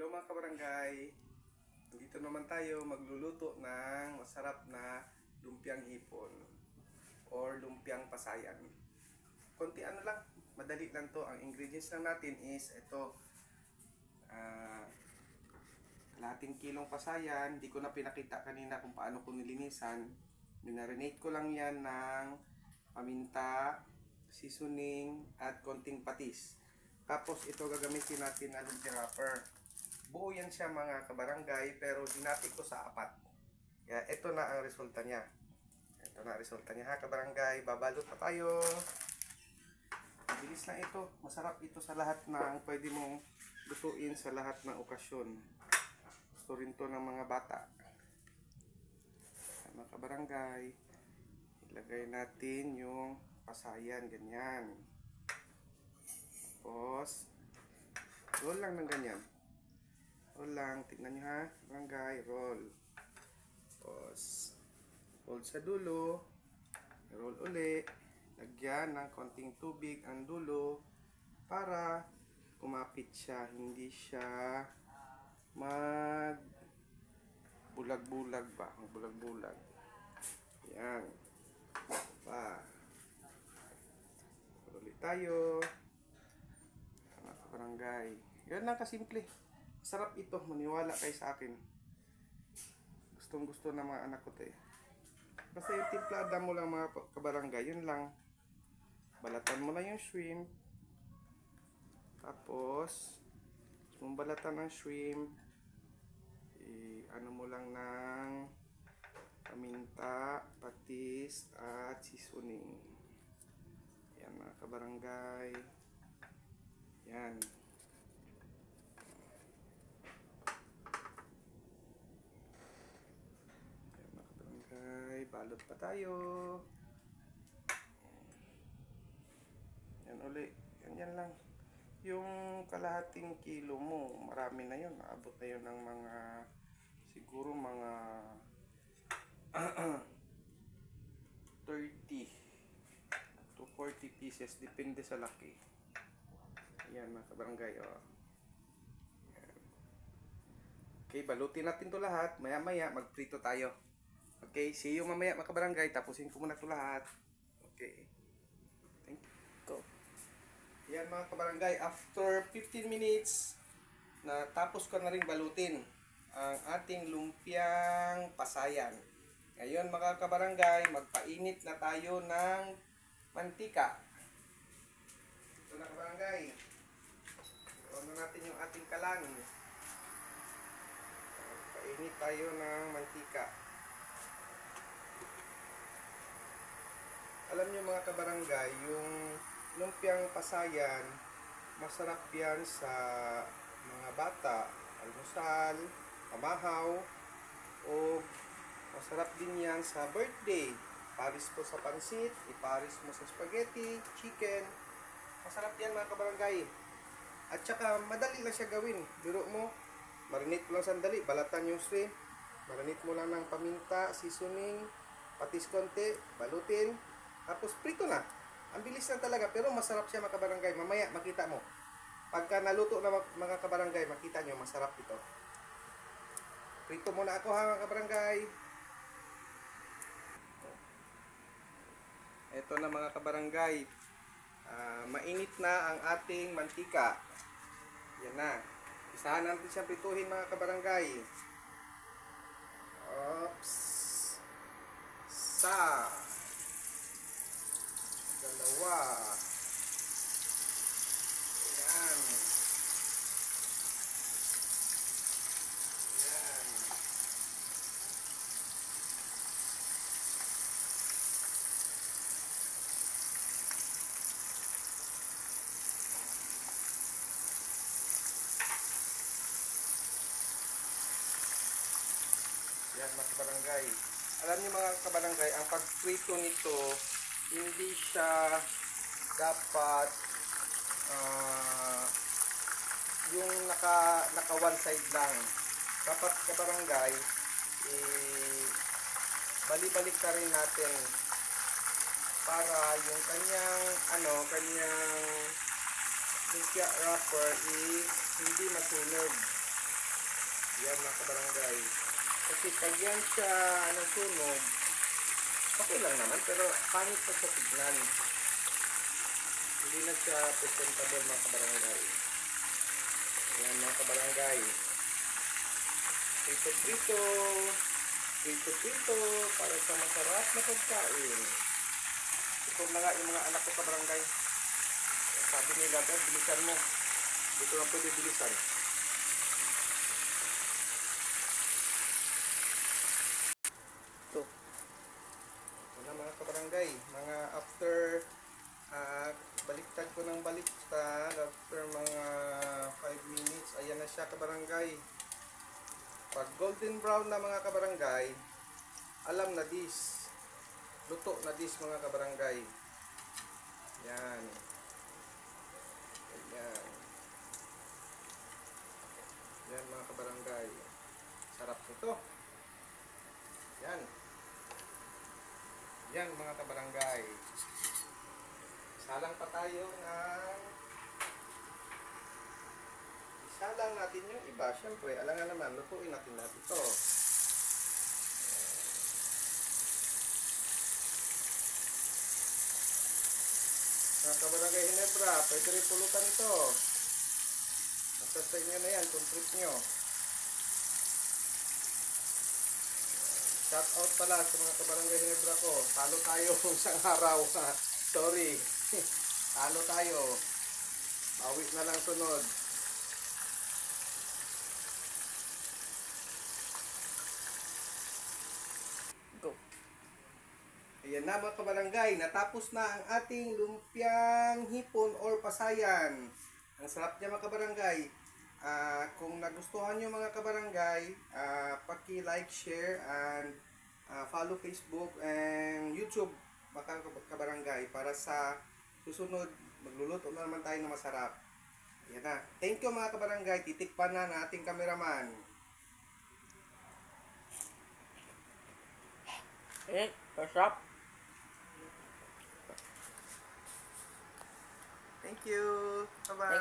Hello mga kabarangay, dito naman tayo magluluto ng masarap na lumpiang hipon or lumpiang pasayan. Konti ano lang, madali lang to. Ang ingredients lang natin is ito, kalahating kilong pasayan. Di ko na pinakita kanina kung paano ko nilinisan. Minarinate ko lang yan ng paminta, seasoning at konting patis. Tapos ito gagamitin natin na lumpia wrapper. Buo yan siya mga kabarangay, pero dinati ko sa apat. Kaya ito na ang resulta niya. Ito na ang resulta niya ha kabarangay. Babalot na tayo. Bilis lang ito. Masarap ito sa lahat ng pwede mong lutuin sa lahat ng okasyon. Gusto rin to ng mga bata. Mga kabarangay, ilagay natin yung pasayan, ganyan. Tapos, roll lang ng ganyan. Roll lang, tignan nyo ha, barangay, roll. Tapos, roll sa dulo, roll uli, lagyan ng konting tubig ang dulo para kumapit siya, hindi siya mag bulag-bulag ba, bulag-bulag. Yan. Pa. Ulit tayo. Mga barangay. Yan lang kasimple. Sarap ito, maniwala kayo sa akin. Gustong gusto ng mga anak ko to eh. Basta yung timplada mo lang mga kabarangay, yun lang. Balatan mo lang yung shrimp. Tapos, mong balatan ng shrimp, ano mo lang ng paminta, patis, at seasoning. Yan mga kabarangay. Yan. Balot pa tayo. Yan uli. Yan lang. Yung kalahating kilo mo, marami na yun. Naabot na yun ng mga, siguro mga 30 to 40 pieces. Depende sa laki. Yan mga kabarangay. Oh. Yan. Okay, balutin natin to lahat. Maya maya magprito tayo. Okay, see you mamaya mga kabarangay. Tapusin ko muna ito lahat. Okay. Thank you. Go. Yan mga kabarangay. After 15 minutes, natapos ko na rin balutin ang ating lumpiang pasayan. Ngayon mga kabarangay, magpainit na tayo ng mantika. Ito na kabarangay. Iwan na natin yung ating kalan. Magpainit tayo ng mantika. Alam niyo mga kabarangay, yung lumpiang pasayan, masarap yan sa mga bata, almusal, pamahaw, o masarap din yan sa birthday. Paris po sa pansit, iparis mo sa spaghetti, chicken. Masarap yan mga kabarangay. At saka madali lang siya gawin. Biro mo, marinate mo lang sandali, balatan yung shrimp, marinate mo lang ng paminta, seasoning, patis konti, balutin. Tapos prito na. Ang bilis na talaga, pero masarap siya mga kabarangay. Mamaya makita mo. Pagka naluto na mga kabarangay, makita nyo masarap ito. Prito muna ako ha mga kabarangay. Ito na mga kabarangay. Mainit na ang ating mantika. Yan na. Isahan natin siyang prituhin mga kabarangay. Oops. Dalawa. Ayan. Ayan. Yan mga kabarangay. Alam niyo mga kabarangay, ang pagprito nito, hindi siya dapat yung naka one side lang. Dapat kabarangay, bali-balik ka rin natin para yung kanyang lumpia wrapper is hindi masunog. Yan mga kabarangay. Kasi pag yan siya nasunog, okay lang naman, pero pangit pa sa tignan. Hindi na siya presentable mga kabarangay. Yan mga kabarangay. Prito-prito. Prito-prito para sa masarap na pagkain. Ito na nga yung mga anak ko kabarangay. Sabi nila, "Dad, bilisan mo." Dito na pwede bilisan. Ito. Ito na mga kabarangay. Mga after baliktad ko ng baliktad, after mga 5 minutes, ayan na siya kabarangay. Pag golden brown na mga kabarangay, alam na this. Luto na this mga kabarangay. Yan. Yan. Yan mga kabarangay. Sarap nito. Yan. Yan mga kabarangay. Salang pa tayo ng isalang natin yung iba. Siyempre, alangan naman, lutuin natin natin ito. Mga kabarangay Ginebra, pwede rin pulutan ito. Nasa sa inyo na yan, kung trip nyo. Shout out pala sa mga kabarangay Ginebra ko. Talo tayo isang araw. Sorry. Talo tayo. Bawi na lang sunod. Go. Ayan na mga kabarangay. Natapos na ang ating lumpiang hipon or pasayan. Ang sarap niya mga kabarangay. Kung nagustuhan nyo mga kabarangay, paki-like, share, and follow Facebook and YouTube mga kabarangay para sa susunod magluluto na naman tayo ng masarap. Yan na. Thank you mga kabarangay. Titikpan na ng ating cameraman. Masarap. Thank you. Bye-bye.